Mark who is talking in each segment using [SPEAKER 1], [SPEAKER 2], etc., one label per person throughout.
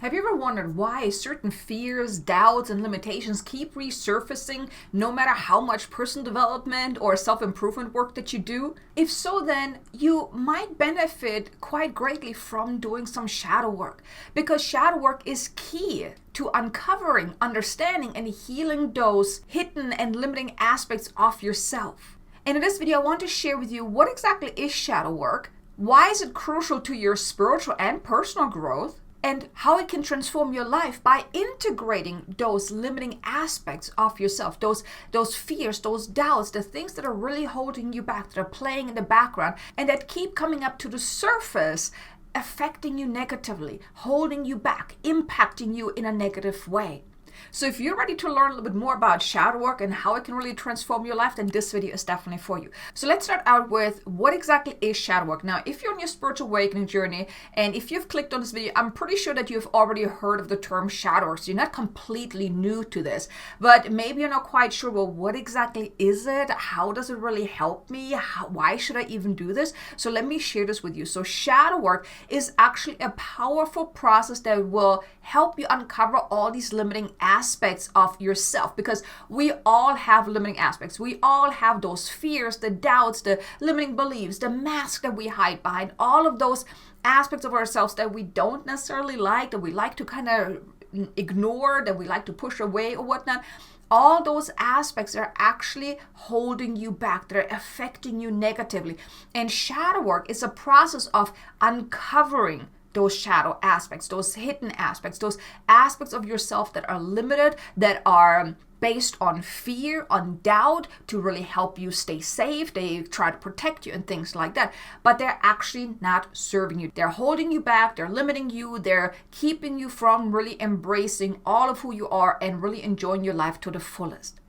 [SPEAKER 1] Have you ever wondered why certain fears, doubts, and limitations keep resurfacing no matter how much personal development or self-improvement work that you do? If so, then you might benefit quite greatly from doing some shadow work, because shadow work is key to uncovering, understanding, and healing those hidden and limiting aspects of yourself. And in this video, I want to share with you what exactly is shadow work, why is it crucial to your spiritual and personal growth, and how it can transform your life by integrating those limiting aspects of yourself, those fears, those doubts, the things that are really holding you back, that are playing in the background, and that keep coming up to the surface, affecting you negatively, holding you back, impacting you in a negative way. So if you're ready to learn a little bit more about shadow work and how it can really transform your life, then this video is definitely for you. So let's start out with what exactly is shadow work. Now, if you're on your spiritual awakening journey, and if you've clicked on this video, I'm pretty sure that you've already heard of the term shadow work. So you're not completely new to this, but maybe you're not quite sure, well, what exactly is it? How does it really help me? Why should I even do this? So let me share this with you. So shadow work is actually a powerful process that will help you uncover all these limiting aspects of yourself, because we all have limiting aspects. We all have those fears, the doubts, the limiting beliefs, the mask that we hide behind, all of those aspects of ourselves that we don't necessarily like, that we like to kind of ignore, that we like to push away or whatnot. All those aspects are actually holding you back. They're affecting you negatively. And shadow work is a process of uncovering those shadow aspects, those hidden aspects, those aspects of yourself that are limited, that are based on fear, on doubt, to really help you stay safe. They try to protect you and things like that, but they're actually not serving you. They're holding you back, they're limiting you, they're keeping you from really embracing all of who you are and really enjoying your life to the fullest.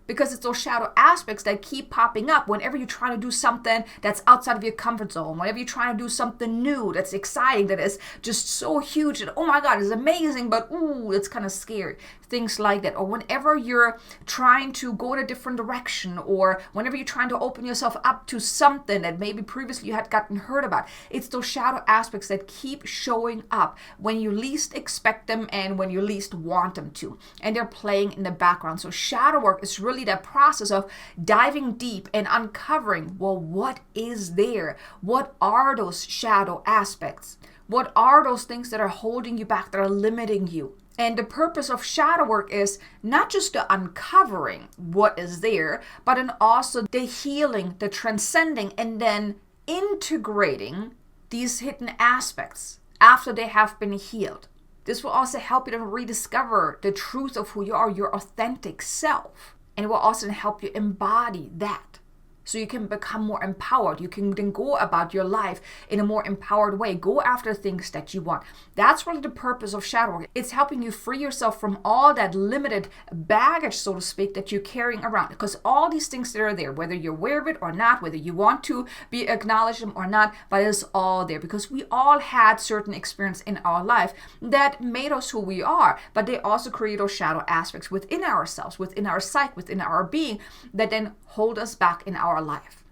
[SPEAKER 1] Because it's those shadow aspects that keep popping up whenever you're trying to do something that's outside of your comfort zone, whenever you're trying to do something new, that's exciting, that is just so huge, and oh my God, it's amazing, but ooh, it's kind of scary. Things like that. Or whenever you're trying to go in a different direction, or whenever you're trying to open yourself up to something that maybe previously you had gotten heard about. It's those shadow aspects that keep showing up when you least expect them and when you least want them to. And they're playing in the background. So shadow work is really that process of diving deep and uncovering, well, what is there? What are those shadow aspects? What are those things that are holding you back, that are limiting you? And the purpose of shadow work is not just the uncovering what is there, but then also the healing, the transcending, and then integrating these hidden aspects after they have been healed. This will also help you to rediscover the truth of who you are, your authentic self. And it will also help you embody that, so you can become more empowered. You can then go about your life in a more empowered way. Go after things that you want. That's really the purpose of shadow work. It's helping you free yourself from all that limited baggage, so to speak, that you're carrying around. Because all these things that are there, whether you're aware of it or not, whether you want to be acknowledge them or not, but it's all there. Because we all had certain experience in our life that made us who we are, but they also create those shadow aspects within ourselves, within our psyche, within our being, that then hold us back in our life.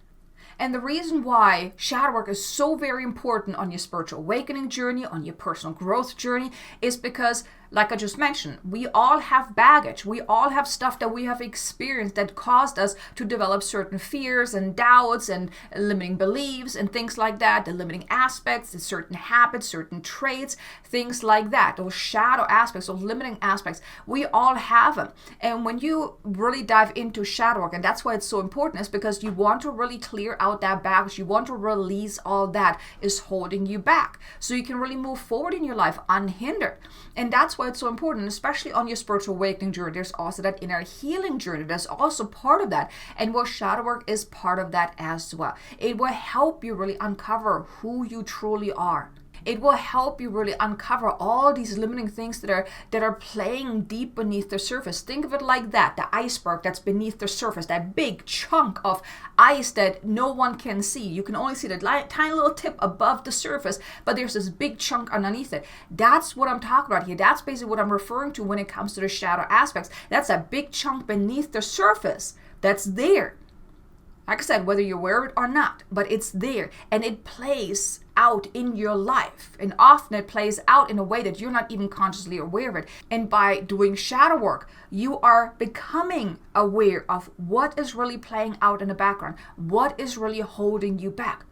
[SPEAKER 1] And the reason why shadow work is so very important on your spiritual awakening journey, on your personal growth journey, is because, like I just mentioned, we all have baggage. We all have stuff that we have experienced that caused us to develop certain fears and doubts and limiting beliefs and things like that, the limiting aspects, the certain habits, certain traits, things like that. Those shadow aspects, those limiting aspects, we all have them. And when you really dive into shadow work, and that's why it's so important, is because you want to really clear out that baggage. You want to release all that is holding you back, so you can really move forward in your life unhindered. And that's why it's so important, especially on your spiritual awakening journey. There's also that inner healing journey. That's also part of that. And well, shadow work is part of that as well. It will help you really uncover who you truly are. It will help you really uncover all these limiting things that are playing deep beneath the surface. Think of it like that, the iceberg that's beneath the surface, that big chunk of ice that no one can see. You can only see the tiny little tip above the surface, but there's this big chunk underneath it. That's what I'm talking about here. That's basically what I'm referring to when it comes to the shadow aspects. That's a big chunk beneath the surface that's there. Like I said, whether you're aware of it or not, but it's there and it plays out in your life. And often it plays out in a way that you're not even consciously aware of it. And by doing shadow work, you are becoming aware of what is really playing out in the background, what is really holding you back.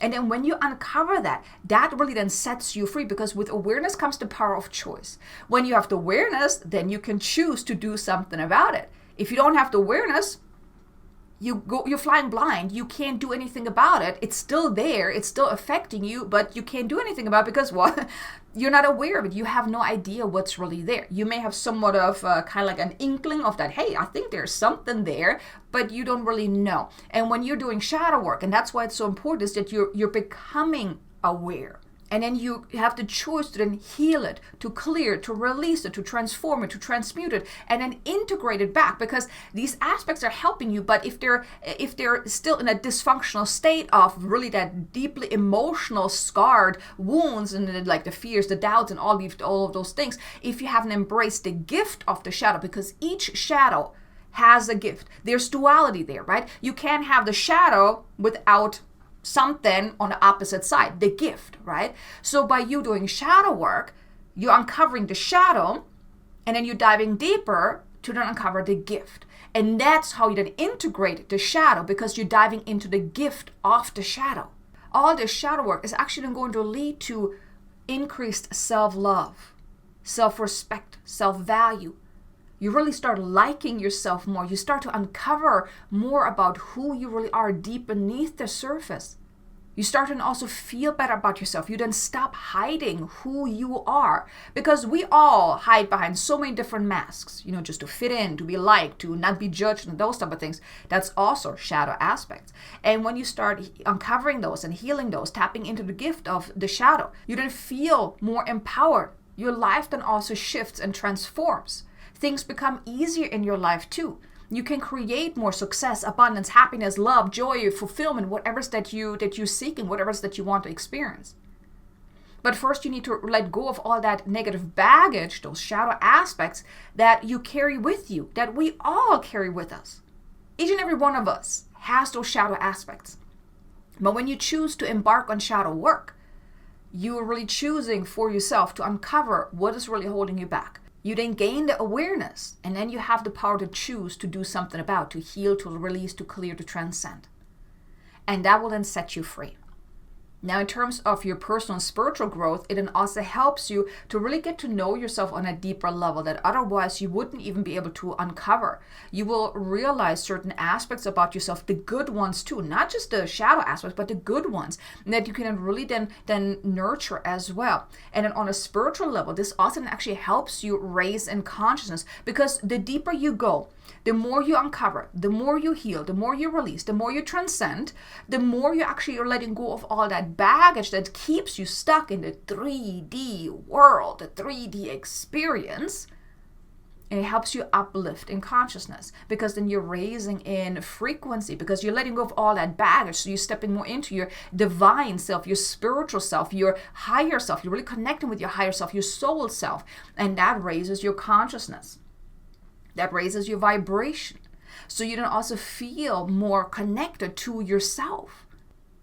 [SPEAKER 1] And then when you uncover that, that really then sets you free, because with awareness comes the power of choice. When you have the awareness, then you can choose to do something about it. If you don't have the awareness, you're flying blind. You can't do anything about it. It's still there. It's still affecting you, but you can't do anything about it because what? You're not aware of it. You have no idea what's really there. You may have somewhat of kind of like an inkling of that, hey, I think there's something there, but you don't really know. And when you're doing shadow work, and that's why it's so important, is that you're becoming aware. And then you have the choice to then heal it, to clear it, to release it, to transform it, to transmute it, and then integrate it back, because these aspects are helping you. But if they're still in a dysfunctional state of really that deeply emotional scarred wounds and like the fears, the doubts, and all of those things, if you haven't embraced the gift of the shadow, because each shadow has a gift. There's duality there, right? You can't have the shadow without something on the opposite side, the gift, right? So by you doing shadow work, you're uncovering the shadow, and then you're diving deeper to then uncover the gift. And that's how you then integrate the shadow, because you're diving into the gift of the shadow. All this shadow work is actually then going to lead to increased self-love, self-respect, self-value. You really start liking yourself more. You start to uncover more about who you really are deep beneath the surface. You start to also feel better about yourself. You then stop hiding who you are, because we all hide behind so many different masks, just to fit in, to be liked, to not be judged, and those type of things. That's also shadow aspects. And when you start uncovering those and healing those, tapping into the gift of the shadow, you then feel more empowered. Your life then also shifts and transforms. Things become easier in your life too. You can create more success, abundance, happiness, love, joy, fulfillment, whatever it is that you're seeking, whatever it is that you want to experience. But first you need to let go of all that negative baggage, those shadow aspects that you carry with you, that we all carry with us. Each and every one of us has those shadow aspects. But when you choose to embark on shadow work, you are really choosing for yourself to uncover what is really holding you back. You then gain the awareness, and then you have the power to choose to do something about, to heal, to release, to clear, to transcend. And that will then set you free. Now, in terms of your personal and spiritual growth, it then also helps you to really get to know yourself on a deeper level that otherwise you wouldn't even be able to uncover. You will realize certain aspects about yourself, the good ones too, not just the shadow aspects, but the good ones, and that you can really then nurture as well. And then on a spiritual level, this also actually helps you raise in consciousness, because the deeper you go, the more you uncover, the more you heal, the more you release, the more you transcend, the more you actually are letting go of all that baggage that keeps you stuck in the 3D world, the 3D experience. And it helps you uplift in consciousness, because then you're raising in frequency, because you're letting go of all that baggage. So you're stepping more into your divine self, your spiritual self, your higher self. You're really connecting with your higher self, your soul self. And that raises your consciousness. That raises your vibration. So you then also feel more connected to yourself.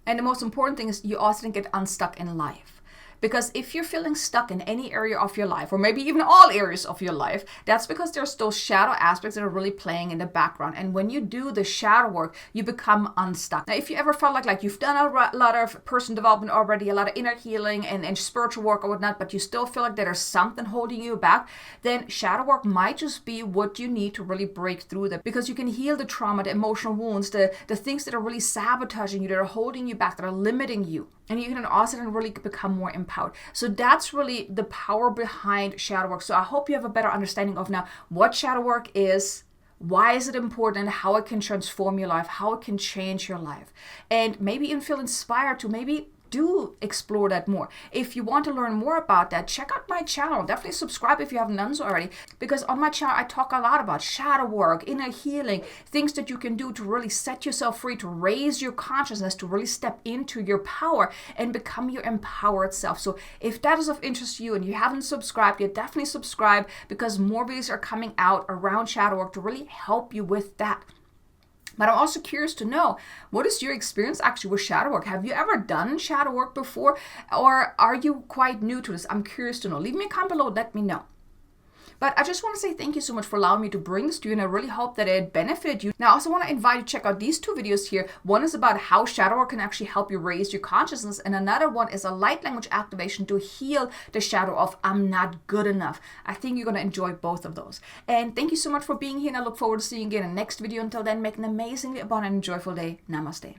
[SPEAKER 1] And the most important thing is you also then get unstuck in life. Because if you're feeling stuck in any area of your life, or maybe even all areas of your life, that's because there's those shadow aspects that are really playing in the background. And when you do the shadow work, you become unstuck. Now, if you ever felt like you've done a lot of personal development already, a lot of inner healing and spiritual work or whatnot, but you still feel like there's something holding you back, then shadow work might just be what you need to really break through that. Because you can heal the trauma, the emotional wounds, the things that are really sabotaging you, that are holding you back, that are limiting you. And you can also then really become more empowered. So that's really the power behind shadow work. So I hope you have a better understanding of now what shadow work is, why is it important, how it can transform your life, how it can change your life. And maybe even feel inspired to maybe do explore that more. If you want to learn more about that, check out my channel. Definitely subscribe if you haven't done so already, because on my channel I talk a lot about shadow work, inner healing, things that you can do to really set yourself free, to raise your consciousness, to really step into your power and become your empowered self. So if that is of interest to you and you haven't subscribed yet, definitely subscribe, because more videos are coming out around shadow work to really help you with that. But I'm also curious to know, what is your experience actually with shadow work? Have you ever done shadow work before? Or are you quite new to this? I'm curious to know. Leave me a comment below, let me know. But I just want to say thank you so much for allowing me to bring this to you, and I really hope that it benefited you. Now, I also want to invite you to check out these 2 videos here. One is about how shadow work can actually help you raise your consciousness, and another one is a light language activation to heal the shadow of I'm not good enough. I think you're going to enjoy both of those. And thank you so much for being here, and I look forward to seeing you again in the next video. Until then, make an amazingly abundant and joyful day. Namaste.